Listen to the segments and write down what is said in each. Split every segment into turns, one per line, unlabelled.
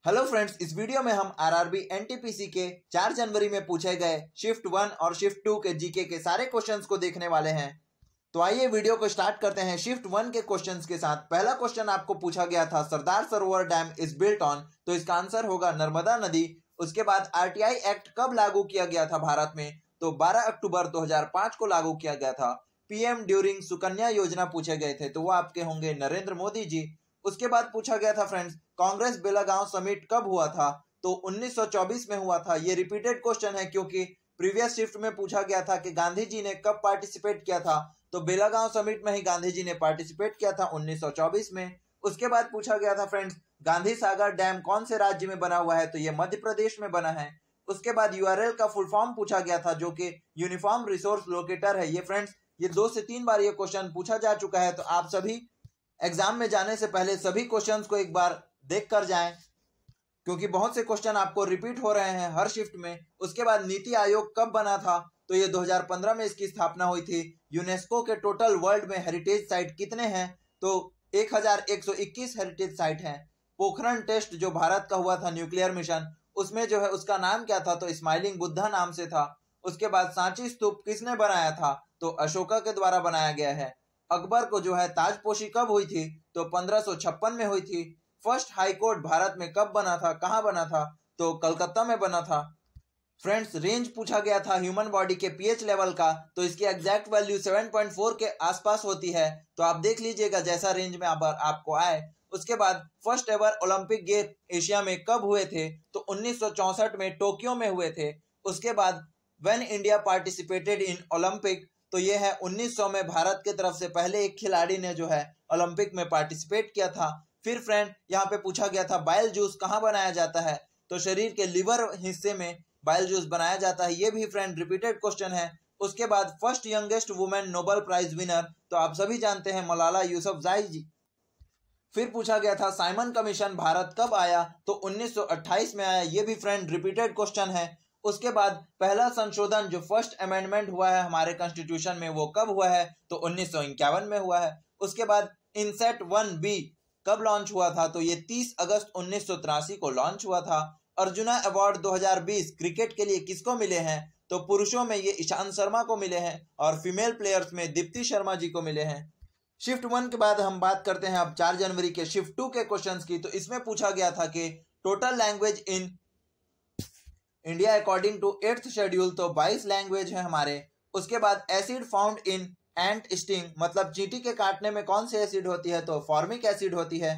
Hello friends, इस video में हम आरआरबी एनटीपीसी के 4 जनवरी में पूछे गए शिफ्ट 1 और शिफ्ट 2 के जीके के सारे क्वेश्चंस को देखने वाले हैं। तो आइए वीडियो को स्टार्ट करते हैं शिफ्ट 1 के क्वेश्चंस के साथ। पहला क्वेश्चन आपको पूछा गया था Sardar Sarovar dam is built on, तो इसका आंसर होगा नर्मदा नदी। उसके बाद आरटीआई एक्ट कब लागू किया गया था भारत में, तो 12 अक्टूबर 2005 को लागू किया गया था। पीएम ड्यूरिंग सुकन्या योजना पूछे गए थे, तो वो आपके होंगे नरेंद्र मोदी जी। उसके बाद पूछा गया था फ्रेंड्स कांग्रेस बेलागांव समिट कब हुआ था, तो 1924 में हुआ था। ये रिपीटेड क्वेश्चन है क्योंकि प्रीवियस शिफ्ट में पूछा गया था कि गांधी जी ने कब पार्टिसिपेट किया था, तो बेलागांव समिट में ही गांधी जी ने पार्टिसिपेट किया था 1924 में। उसके बाद पूछा गया था फ्रेंड्स गांधी सागर डैम कौन से राज्य में बना हुआ है, तो ये मध्य प्रदेश में बना है। उसके बाद यूआरएल का फुल फॉर्म पूछा गया था जो कि यूनिफॉर्म रिसोर्स लोकेटर है। ये फ्रेंड्स ये 2 से 3 बार ये क्वेश्चन पूछा जा चुका है, तो आप सभी एग्जाम में जाने से पहले सभी क्वेश्चंस को एक बार देख कर जाएं, क्योंकि बहुत से क्वेश्चन आपको रिपीट हो रहे हैं हर शिफ्ट में। उसके बाद नीति आयोग कब बना था, तो ये 2015 में इसकी स्थापना हुई थी। यूनेस्को के टोटल वर्ल्ड में हेरिटेज साइट कितने हैं, तो 1121 हेरिटेज साइट हैं। पोखरण टेस्ट जो भारत का हुआ था न्यूक्लियर मिशन, उसमें जो है उसका नाम क्या था, तो स्माइलिंग बुद्धा नाम से था। उसके बाद सांची स्तूप किसने बनाया था, तो अशोका के द्वारा बनाया गया है। अकबर को जो है ताजपोशी कब हुई थी, तो 1556 में हुई थी। फर्स्ट हाई कोर्ट भारत में कब बना था, कहां बना था, तो कलकत्ता में बना था। फ्रेंड्स रेंज पूछा गया था ह्यूमन बॉडी के पीएच लेवल का, तो इसकी एग्जैक्ट वैल्यू 7.4 के आसपास होती है, तो आप देख लीजिएगा जैसा रेंज में आपको आए। उसके बाद first ever Olympic game Asia में कब हुए थे, तो 1964 में टोक्यो में हुए थे। उसके बाद when India participated in Olympic, तो ये है 1900 में भारत की तरफ से पहले एक खिलाड़ी ने जो है ओलंपिक में पार्टिसिपेट किया था। फिर फ्रेंड यहाँ पे पूछा गया था बाइल जूस कहाँ बनाया जाता है, तो शरीर के लिवर हिस्से में बाइल जूस बनाया जाता है। ये भी फ्रेंड रिपीटेड क्वेश्चन है। उसके बाद first youngest women Nobel prize winner, तो आप सभी जानते हैं मलाला यूसुफजई जी। फिर पूछा गया था साइमन कमीशन भारत कब आया, तो 1928 में आया। ये भी फ्रेंड रिपीटेड क्वेश्चन है। उसके बाद पहला संशोधन जो फर्स्ट अमेंडमेंट हुआ है हमारे कॉन्स्टिट्यूशन में, वो कब हुआ है, तो 1951 में हुआ है। उसके बाद इनसेट 1B कब लॉन्च हुआ था, तो ये 30 अगस्त 1983 को लॉन्च हुआ था। अर्जुना अवार्ड 2020 क्रिकेट के लिए किसको मिले हैं, तो पुरुषों में ये ईशांत शर्मा को मिले हैं और फीमेल प्लेयर्स में दीप्ति शर्मा जी को मिले हैं। शिफ्ट 1 के बाद हम बात करते हैं अब 4 जनवरी के शिफ्ट 2 के क्वेश्चंस की। तो इसमें पूछा गया था कि total language in India according to 8th schedule, तो 22 लैंग्वेज है हमारे। उसके बाद acid found in ant sting, मतलब चींटी के काटने में कौन सी एसिड होती है, तो फॉर्मिक एसिड होती है।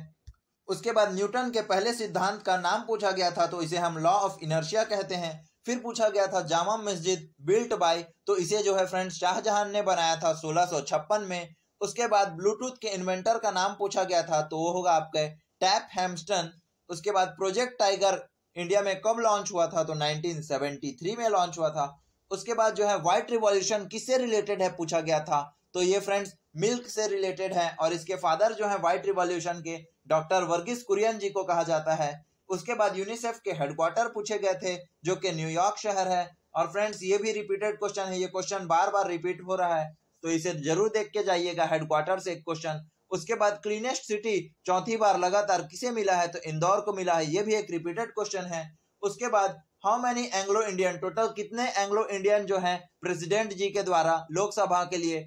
उसके बाद न्यूटन के पहले सिद्धांत का नाम पूछा गया था, तो इसे हम लॉ ऑफ इनर्शिया कहते हैं। फिर पूछा गया था जामा मस्जिद बिल्ट बाय, तो इसे जो है फ्रेंड्स शाहजहां ने बनाया था 1656 में। उसके बाद ब्लूटूथ के इन्वेंटर का नाम पूछा गया था, तो वो होगा आपके टैप हैम्स्टन। उसके बाद प्रोजेक्ट टाइगर इंडिया में कब लॉन्च हुआ था, तो 1973 में लॉन्च हुआ था। उसके बाद जो है व्हाइट रिवॉल्यूशन किससे रिलेटेड है पूछा गया था, तो ये फ्रेंड्स मिल्क से रिलेटेड है और इसके फादर जो है व्हाइट रिवॉल्यूशन के डॉक्टर वर्गीस कुरियन जी को कहा जाता है। उसके बाद यूनिसेफ के हेडक्वार्टर पूछे गए थे जो कि न्यूयॉर्क शहर है। और फ्रेंड्स ये भी रिपीटेड क्वेश्चन है, ये क्वेश्चन बार बार रिपीट हो रहा है, तो इसे जरूर देख के जाइएगा हेडक्वार्टर से एक क्वेश्चन। उसके बाद क्लीनेस्ट सिटी चौथी बार लगातार किसे मिला है, तो इंदौर को मिला है। ये भी एक रिपीटेड क्वेश्चन है। उसके बाद how many Anglo Indian, total कितने एंग्लो इंडियन जो हैं प्रेसिडेंट जी के द्वारा लोकसभा के लिए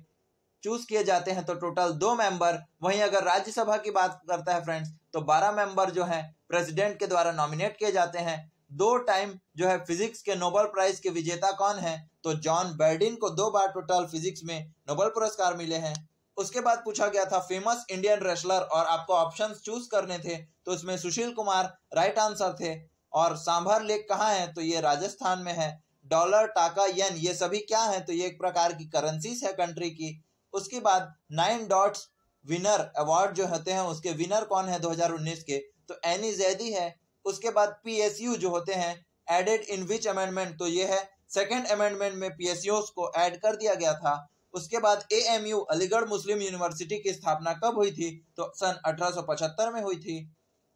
चूज किए जाते हैं, तो टोटल 2 मेंबर। वहीं अगर राज्यसभा की बात करता है फ्रेंड्स, तो 12 मेंबर जो हैं प्रेसिडेंट के द्वारा नॉमिनेट किए जाते हैं। 2 टाइम जो है फिजिक्स के नोबेल प्राइज के विजेता कौन है, तो जॉन बर्डिन को 2 बार टोटल फिजिक्स में नोबेल पुरस्कार मिले हैं। उसके बाद पूछा गया था फेमस इंडियन रेसलर और आपको ऑप्शंस चूज करने थे, तो इसमें सुशील कुमार राइट आंसर थे। और सांभर लेक कहाँ है, तो ये राजस्थान में है। डॉलर, टाका, येन ये सभी क्या है, तो ये एक प्रकार की करेंसीज है कंट्री की। उसके बाद 9 डॉट्स विनर अवार्ड जो होते हैं उसके विनर कौन है 2019 के, तो एनी जैदी है। उसके बाद पीएसयू जो होते हैं एडेड इन विच अमेंडमेंट, तो ये है 2nd अमेंडमेंट में पीएसयू को ऐड कर दिया गया था। उसके बाद एएमयू अलीगढ़ मुस्लिम यूनिवर्सिटी की स्थापना कब हुई थी, तो सन 1875 में हुई थी।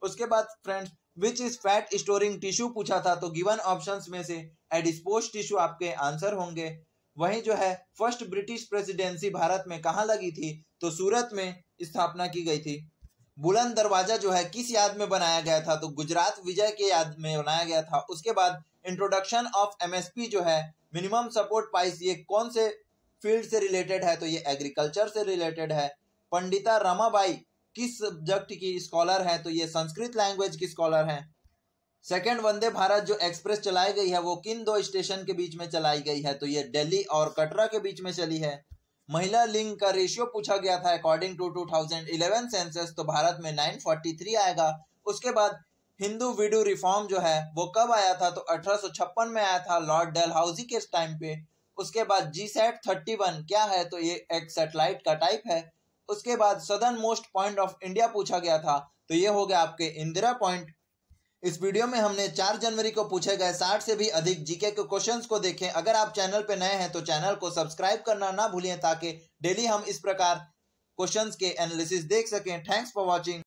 उसके बाद friends which is fat storing tissue पूछा था, तो गिवन ऑप्शंस में से एडिपोज टिश्यू आपके आंसर होंगे। वहीं जो है फर्स्ट ब्रिटिश प्रेसिडेंसी भारत में कहाँ लगी थी, तो सूरत में स्थापना की गई थी। बुलंद दरवाजा जो है किस याद में बनाया गया था, तो गुजरात विजय के याद में बनाया गया था। उसके बाद इंट्रोडक्शन ऑफ एमएसपी जो है मिनिमम सपोर्ट प्राइस, ये कौन से फील्ड से रिलेटेड है, तो ये एग्रीकल्चर से रिलेटेड है। पंडिता रमाबाई किस सब्जेक्ट की स्कॉलर है, तो ये संस्कृत लैंग्वेज की स्कॉलर हैं। सेकेंड वंदे भारत जो एक्सप्रेस चलाई गई है वो किन दो स्टेशन के बीच में चलाई गई है, तो ये दिल्ली और कटरा के बीच में चली है। महिला लिंग का रेशियो पूछा गया था अकॉर्डिंग टू 2011 सेंसस, तो भारत में 943 आएगा। उसके बाद हिंदू विडो रिफॉर्म जो है वो कब आया था, तो 1856 में आया था लॉर्ड डलहौजी के टाइम पे। उसके बाद जीसैट 31 क्या है, तो ये एक सैटेलाइट का टाइप है। उसके बाद southern most point of India पूछा गया था, तो ये हो गया आपके इंदिरा पॉइंट। इस वीडियो में हमने 4 जनवरी को पूछे गए 60 से भी अधिक जीके के क्वेश्चंस को देखें। अगर आप चैनल पे नए हैं तो चैनल को सब्सक्राइब करना ना भूलिए ताकि डेली हम इस प्रकार क्वेश्चंस के एनालिसिस देख सकें। Thanks for watching.